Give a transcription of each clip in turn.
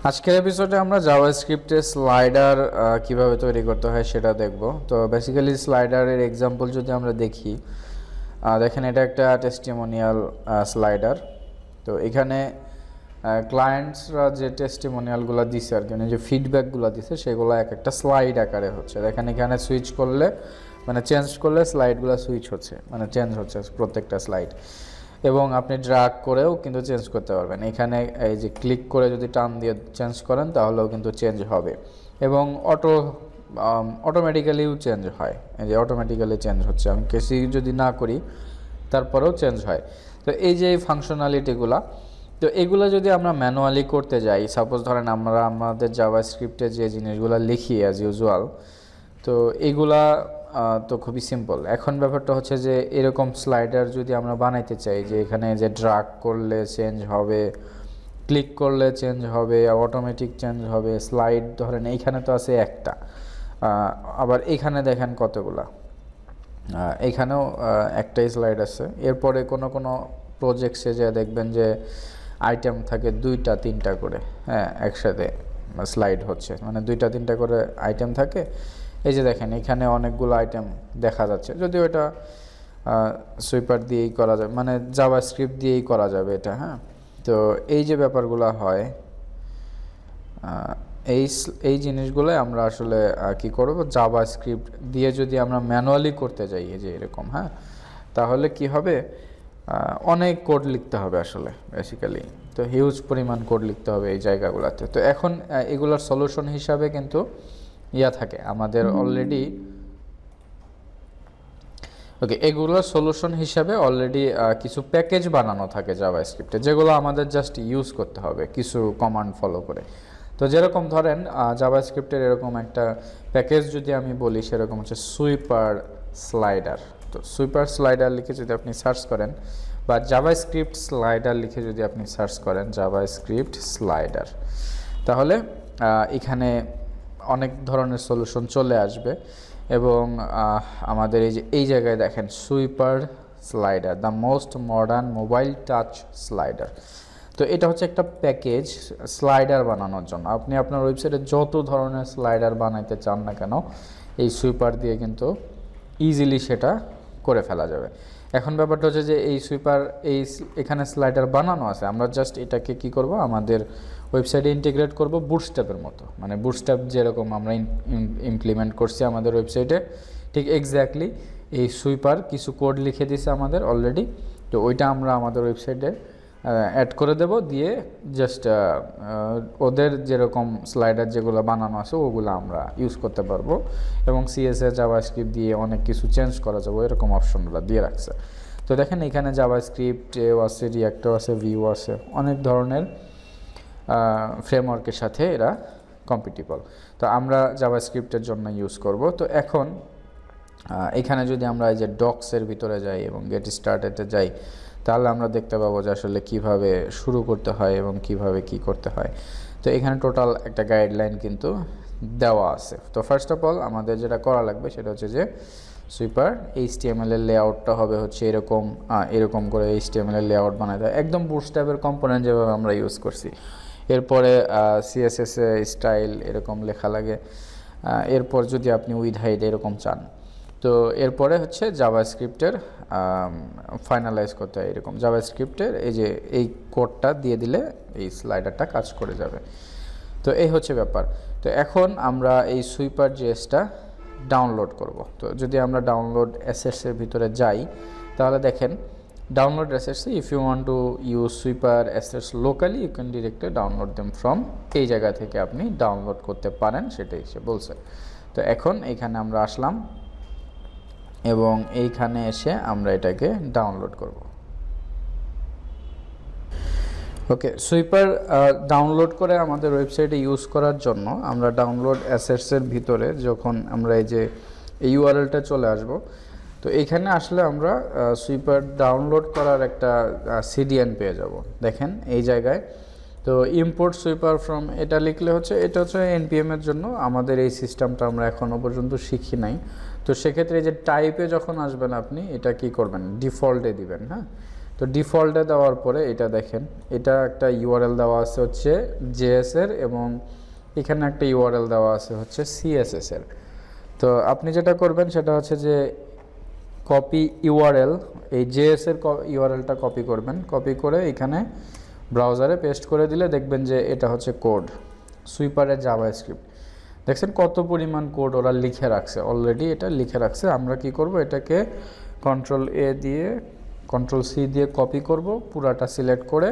আজকের এপিসোডে আমরা জাভাস্ক্রিপ্টে স্লাইডার কিভাবে তৈরি করতে হয় সেটা দেখব। তো বেসিক্যালি স্লাইডারের এক্সাম্পল যদি আমরা দেখি, দেখেন এটা একটা টেস্টিমোনিয়াল স্লাইডার। তো এখানে ক্লায়েন্টসরা যে টেস্টিমোনিয়ালগুলো দিছে আর কি, যে ফিডব্যাকগুলো দিছে সেগুলো এক একটা স্লাইড আকারে হচ্ছে। দেখেন এখানে সুইচ করলে মানে চেঞ্জ করলে স্লাইডগুলো সুইচ হচ্ছে, মানে চেঞ্জ হচ্ছে প্রত্যেকটা স্লাইড, এবং আপনি ড্র্যাগ করেও কিন্তু চেঞ্জ করতে পারবেন। এখানে এই যে ক্লিক করে যদি টান দিয়ে চেঞ্জ করেন তাহলেও কিন্তু চেঞ্জ হবে, এবং অটোমেটিক্যালিও চেঞ্জ হয়। এই যে অটোমেটিক্যালি চেঞ্জ হচ্ছে, আমি কেসি যদি না করি তারপরেও চেঞ্জ হয়। তো এই যে ফাংশনালিটিগুলো, তো এগুলো যদি আমরা ম্যানুয়ালি করতে যাই, সাপোজ ধরেন আমরা আমাদের জাভাস্ক্রিপ্টে যে জিনিসগুলো লিখি অ্যাজ ইউজুয়াল, তো এগুলা তো খুবই সিম্পল। এখন ব্যাপারটা হচ্ছে যে এরকম স্লাইডার যদি আমরা বানাইতে চাই, যে এখানে যে ড্র্যাগ করলে চেঞ্জ হবে, ক্লিক করলে চেঞ্জ হবে, অটোমেটিক চেঞ্জ হবে, স্লাইড ধরেন এইখানে তো আছে একটা, আবার এখানে দেখেন কতগুলা, এইখানেও একটাই স্লাইড আছে। এরপরে কোনো কোনো প্রজেক্টসে যে দেখবেন যে আইটেম থাকে দুইটা তিনটা করে, হ্যাঁ, একসাথে স্লাইড হচ্ছে, মানে দুইটা তিনটা করে আইটেম থাকে। এই যে দেখেন এখানে অনেকগুলো আইটেম দেখা যাচ্ছে, যদিও এটা সুইপার দিয়েই করা যাবে, মানে জাভাস্ক্রিপ্ট দিয়েই করা যাবে এটা, হ্যাঁ। তো এই যে ব্যাপারগুলো হয়, এই জিনিসগুলো আমরা আসলে কি করব, জাভাস্ক্রিপ্ট দিয়ে যদি আমরা ম্যানুয়ালি করতে যাই, এই যে এরকম, হ্যাঁ, তাহলে কি হবে, অনেক কোড লিখতে হবে আসলে বেসিক্যালি। তো হিউজ পরিমাণ কোড লিখতে হবে এই জায়গাগুলোতে। তো এখন এগুলোর সলিউশন হিসাবে কিন্তু থাকে আমাদের অলরেডি, ওকে, এগুলোর সলিউশন হিসাবে অলরেডি কিছু প্যাকেজ বানানো থাকে জাভাস্ক্রিপ্টে, যেগুলো আমাদের জাস্ট ইউজ করতে হবে কিছু কমান্ড ফলো করে। তো যেরকম ধরেন জাভাস্ক্রিপ্টের এরকম একটা প্যাকেজ যদি আমি বলি, সেরকম হচ্ছে সুইপার স্লাইডার। তো সুইপার স্লাইডার লিখে যদি আপনি সার্চ করেন, বা জাভাস্ক্রিপ্ট স্লাইডার লিখে যদি আপনি সার্চ করেন জাভাস্ক্রিপ্ট স্লাইডার, তাহলে এখানে অনেক ধরনের সলিউশন চলে আসবে। এবং আমাদের এই জায়গায় দেখেন sweeper slider, the most modern mobile touch slider. তো এটা হচ্ছে একটা প্যাকেজ স্লাইডার বানানোর জন্য। আপনি আপনার ওয়েবসাইটে যত ধরনের স্লাইডার বানাইতে চান না কেন, এই সুইপার দিয়ে কিন্তু ইজিলি সেটা করে ফেলা যাবে। এখন ব্যাপারটা হচ্ছে যে এই সুইপার এখানে স্লাইডার বানানো আছে, আমরা জাস্ট এটাকে কি করব, আমাদের ওয়েবসাইটে ইন্টিগ্রেট করব বুটস্ট্র্যাপের মতো। মানে বুটস্ট্র্যাপ যেরকম আমরা ইমপ্লিমেন্ট করছি আমাদের ওয়েবসাইটে, ঠিক এক্স্যাক্টলি এই সুইপার কিছু কোড লিখে দিছে আমাদের অলরেডি। তো ওইটা আমরা আমাদের ওয়েবসাইটে অ্যাড করে দেব, দিয়ে জাস্ট ওদের যেরকম স্লাইডার যেগুলো বানানো আছে ওগুলো আমরা ইউজ করতে পারবো, এবং সিএসএস জাভাস্ক্রিপ্ট দিয়ে অনেক কিছু চেঞ্জ করা যাবে, এরকম অপশনগুলো দিয়ে রাখছে। তো দেখেন এখানে জাভাস্ক্রিপ্টেও আছে, রিঅ্যাক্টও আছে, ভিউ আছে, অনেক ধরনের ফ্রেমওয়ার্কের সাথে এরা কম্পিটিবল। তো আমরা জাভাস্ক্রিপ্টের জন্য ইউজ করব। তো এখন এখানে যদি আমরা এই যে ডক্সের ভিতরে যাই এবং গেট স্টার্টেডে যাই, তাহলে আমরা দেখতে পাবো যে আসলে কিভাবে শুরু করতে হয় এবং কিভাবে কি করতে হয়। তো এখানে টোটাল একটা গাইডলাইন কিন্তু দেওয়া আছে। তো ফার্স্ট অফ অল আমাদের যেটা করা লাগবে সেটা হচ্ছে যে সুইপার HTML এর লেআউটটা হবে হচ্ছে এরকম করে HTML এর লেআউট বানাতে হয়, একদম বুটস্ট্র্যাপের কম্পোনেন্ট যেভাবে আমরা ইউজ করছি। এরপরে CSS এ স্টাইল এরকম লেখা লাগে। এরপর যদি আপনি উইথ হাইট এরকম চান, তো এরপরে হচ্ছে জাভাস্ক্রিপ্টের ফাইনালাইজ করতে হয় এরকম। জাভাস্ক্রিপ্টের এই যে এই কোডটা দিয়ে দিলে এই স্লাইডারটা কাজ করে যাবে। তো এই হচ্ছে ব্যাপার। তো এখন আমরা এই সুইপার জিএসটা ডাউনলোড করব। তো যদি আমরা ডাউনলোড অ্যাসেটসের ভিতরে যাই, তাহলে দেখেন ডাউনলোড অ্যাসেটসে if you want to use Swiper assets locally you can directly download them from, এই জায়গা থেকে আপনি ডাউনলোড করতে পারেন, সেটাই সে বলছে। তো এখন এইখানে আমরা আসলাম এবং এইখানে এসে আমরা এটাকে ডাউনলোড করব। ওকে, সুইপার ডাউনলোড করে আমাদের ওয়েবসাইটে ইউজ করার জন্য আমরা ডাউনলোড অ্যাসেটসের ভিতরে যখন আমরা এই যে এই ইউআরএলটা চলে আসব, তো এইখানে আসলে আমরা সুইপার ডাউনলোড করার একটা CDN পেয়ে যাব। দেখেন এই জায়গায়, তো ইম্পোর্ট সুইপার ফ্রম এটা লিখলে হচ্ছে, এটা হচ্ছে NPM এর জন্য। আমাদের এই সিস্টেমটা আমরা এখনও পর্যন্ত শিখি নাই। তো সেক্ষেত্রে এই যে টাইপে যখন আসবেন আপনি এটা কি করবেন, ডিফল্টে দিবেন, হ্যাঁ, তো ডিফল্টে দেওয়ার পরে এটা দেখেন, এটা একটা ইউআরএল দেওয়া আছে হচ্ছে জেএস এর, এবং এখানে একটা ইউআরএল দেওয়া আছে হচ্ছে সিএসএস এর। তো আপনি যেটা করবেন সেটা হচ্ছে যে কপি ইউআরএল, এই জেএস এর ইউআরএলটা কপি করবেন, কপি করে এখানে ব্রাউজারে পেস্ট করে দিলে দেখবেন যে এটা হচ্ছে কোড, সুইপারের জাভাস্ক্রিপ্ট। দেখছেন কত পরিমাণ কোড ওরা লিখে রাখছে, অলরেডি এটা লিখে রাখছে। আমরা কি করব, এটাকে কন্ট্রোল এ দিয়ে কন্ট্রোল সি দিয়ে কপি করব পুরাটা সিলেক্ট করে,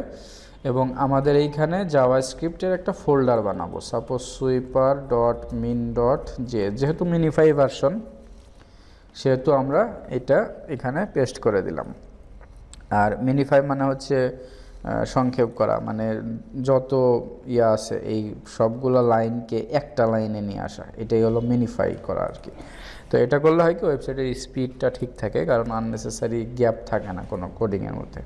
এবং আমাদের এইখানে জাভাস্ক্রিপ্টের একটা ফোল্ডার বানাবো, suppose sweeper dot min dot J, যেহেতু মিনিফাই ভার্সন সেহেতু আমরা এটা এখানে পেস্ট করে দিলাম। আর মিনিফাই মানে হচ্ছে সংক্ষেপ করা, মানে যত ইয়া আছে এই সবগুলো লাইনকে একটা লাইনে নিয়ে আসা, এটাই হলো মিনিফাই করা আর কি। তো এটা করলে হয় কি, ওয়েবসাইটের স্পিডটা ঠিক থাকে, কারণ আননেসেসারি গ্যাপ থাকে না কোনো কোডিংয়ের মধ্যে।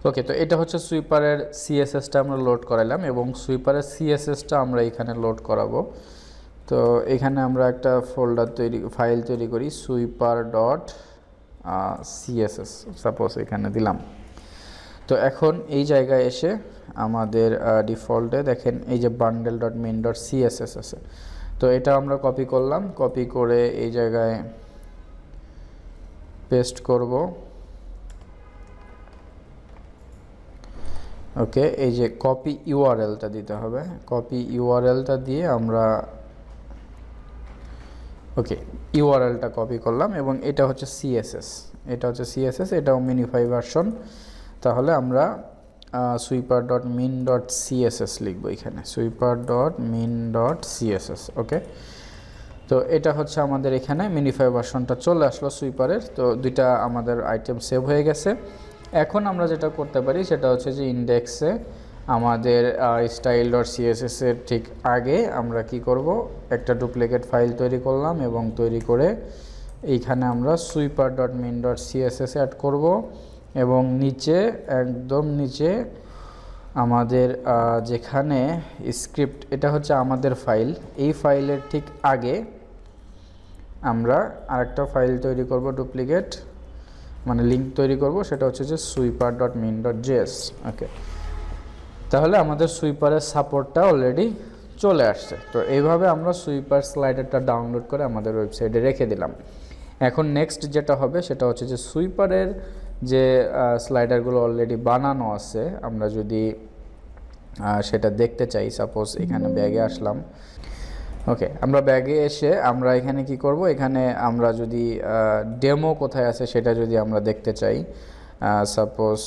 ওকে, তো এটা হচ্ছে সুইপারের সিএসএসটা আমরা লোড করাইলাম, এবং সুইপারের সিএসএসটা আমরা এখানে লোড করাবো। তো এখানে আমরা একটা ফোল্ডার ফাইল তৈরি করি, সুইপার ডট সিএসএস সাপোজ এখানে দিলাম। তো এখন এই জায়গায় এসে আমাদের ডিফল্টে দেখেন এই যে bundle dot main dot CSS আছে, তো এটা আমরা কপি করলাম, কপি করে এই জায়গায় পেস্ট করব। ওকে, এই যে কপি ইউআরএলটা দিতে হবে, কপি ইউআরএলটা দিয়ে আমরা ওকে ইউআরএলটা কপি করলাম, এবং এটা হচ্ছে সিএসএস, এটা হচ্ছে সিএসএস, এটাও মিনিফাই ভার্সন। তাহলে আমরা sweeper dot min dot CSS লিখবো এখানে, Swiper dot min dot CSS. Okay, তো এটা হচ্ছে আমাদের এখানে মিনিফাই ভার্সনটা চলে আসলো সুইপারের। তো দুইটা আমাদের আইটেম সেভ হয়ে গেছে। এখন আমরা যেটা করতে পারি সেটা হচ্ছে যে ইন্ডেক্সে আমাদের স্টাইল ডট সিএসএস এর ঠিক আগে আমরা কি করব, একটা ডুপ্লিকেট ফাইল তৈরি করলাম, এবং তৈরি করে এইখানে আমরা sweeper dot min dot CSS add করব, এবং নিচে একদম নিচে আমাদের যেখানে স্ক্রিপ্ট, এটা হচ্ছে আমাদের ফাইল, এই ফাইলের ঠিক আগে আমরা আরেকটা ফাইল তৈরি করব ডুপ্লিকেট, মানে লিঙ্ক তৈরি করব, সেটা হচ্ছে যে Swiper dot min dot JS. Okay, তাহলে আমাদের সুইপারের সাপোর্টটা অলরেডি চলে আসছে। তো এইভাবে আমরা সুইপার স্লাইডারটা ডাউনলোড করে আমাদের ওয়েবসাইটে রেখে দিলাম। এখন নেক্সট যেটা হবে সেটা হচ্ছে যে সুইপারের যে স্লাইডারগুলো অলরেডি বানানো আছে, আমরা যদি সেটা দেখতে চাই, সাপোজ এখানে ব্যাগে আসলাম। ওকে, আমরা ব্যাগে এসে আমরা এখানে কি করব, এখানে আমরা যদি ডেমো কোথায় আছে সেটা যদি আমরা দেখতে চাই, সাপোজ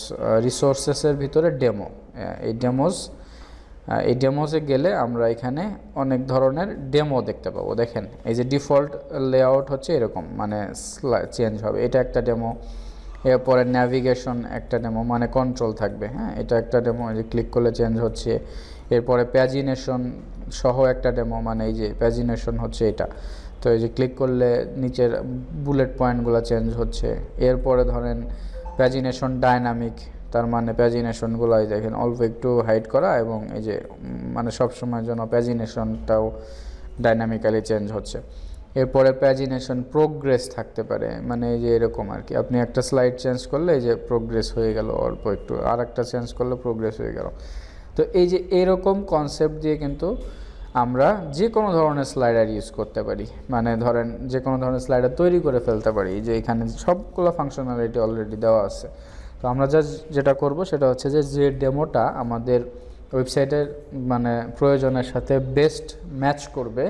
রিসোর্সেসের ভিতরে ডেমো, এই ডেমোসে গেলে আমরা এখানে অনেক ধরনের ডেমো দেখতে পাবো। দেখেন এই যে ডিফল্ট লেআউট হচ্ছে এরকম, মানে চেঞ্জ হবে, এটা একটা ডেমো। এরপরে ন্যাভিগেশন একটা ডেমো, মানে কন্ট্রোল থাকবে, হ্যাঁ, এটা একটা ডেমো, এই যে ক্লিক করলে চেঞ্জ হচ্ছে। এরপরে প্যাজিনেশন সহ একটা ডেমো, মানে এই যে প্যাজিনেশন হচ্ছে এটা, তো এই যে ক্লিক করলে নিচের বুলেট পয়েন্টগুলো চেঞ্জ হচ্ছে। এরপরে ধরেন প্যাজিনেশন ডাইনামিক, তার মানে প্যাজিনেশনগুলো এই দেখেন অল্প একটু হাইড করা, এবং এই যে মানে সবসময়ের জন্য প্যাজিনেশনটাও ডাইনামিক্যালি চেঞ্জ হচ্ছে। এরপরে প্যাজিনেশন প্রোগ্রেস থাকতে পারে, মানে এই যে এরকম আর কি, আপনি একটা স্লাইড চেঞ্জ করলে এই যে প্রোগ্রেস হয়ে গেল অল্প একটু, আর একটা চেঞ্জ করলে প্রোগ্রেস হয়ে গেল। তো এই যে এরকম কনসেপ্ট দিয়ে কিন্তু আমরা যে কোনো ধরনের স্লাইডার ইউজ করতে পারি, মানে ধরেন যে কোনো ধরনের স্লাইডার তৈরি করে ফেলতে পারি, যে এখানে সবগুলো ফাংশনালিটি অলরেডি দেওয়া আছে। তো আমরা যেটা করব সেটা হচ্ছে যে ডেমোটা আমাদের ওয়েবসাইটের মানে প্রয়োজনের সাথে বেস্ট ম্যাচ করবে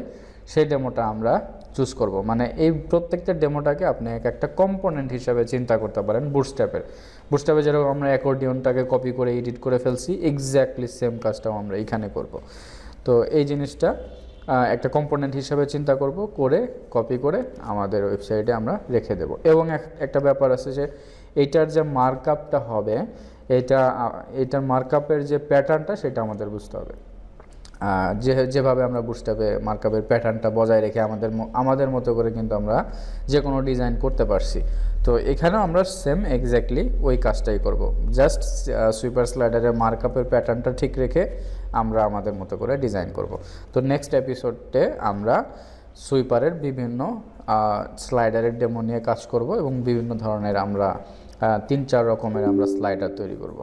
সেই ডেমোটা আমরা চুজ করব। মানে এই প্রত্যেকটা ডেমোটাকে আপনি একটা কম্পোনেন্ট হিসাবে চিন্তা করতে পারেন। বুটস্ট্র্যাপে যেরকম আমরা অ্যাকর্ডিয়নটাকে কপি করে এডিট করে ফেলছি, এক্স্যাক্টলি সেম কাজটাও আমরা এখানে করব। তো এই জিনিসটা একটা কম্পোনেন্ট হিসাবে চিন্তা করব, করে কপি করে আমাদের ওয়েবসাইটে আমরা রেখে দেব। এবং একটা ব্যাপার আছে যে এইটার যে মার্কআপটা হবে, এইটার মার্কআপের যে প্যাটার্নটা সেটা আমাদের বুঝতে হবে। যেভাবে আমরা বুটস্ট্র্যাপে মার্কআপের প্যাটার্নটা বজায় রেখে আমাদের মতো করে কিন্তু আমরা যে কোনো ডিজাইন করতে পারছি। তো এখানেও আমরা সেম এক্স্যাক্টলি ওই কাজটাই করব, জাস্ট সুইপার স্লাইডারের মার্কআপের প্যাটার্নটা ঠিক রেখে আমরা আমাদের মতো করে ডিজাইন করব। তো নেক্সট এপিসোডে আমরা সুইপারের বিভিন্ন স্লাইডারের ডেমো নিয়ে কাজ করব, এবং বিভিন্ন ধরনের আমরা 3-4 রকমের আমরা স্লাইডার তৈরি করব।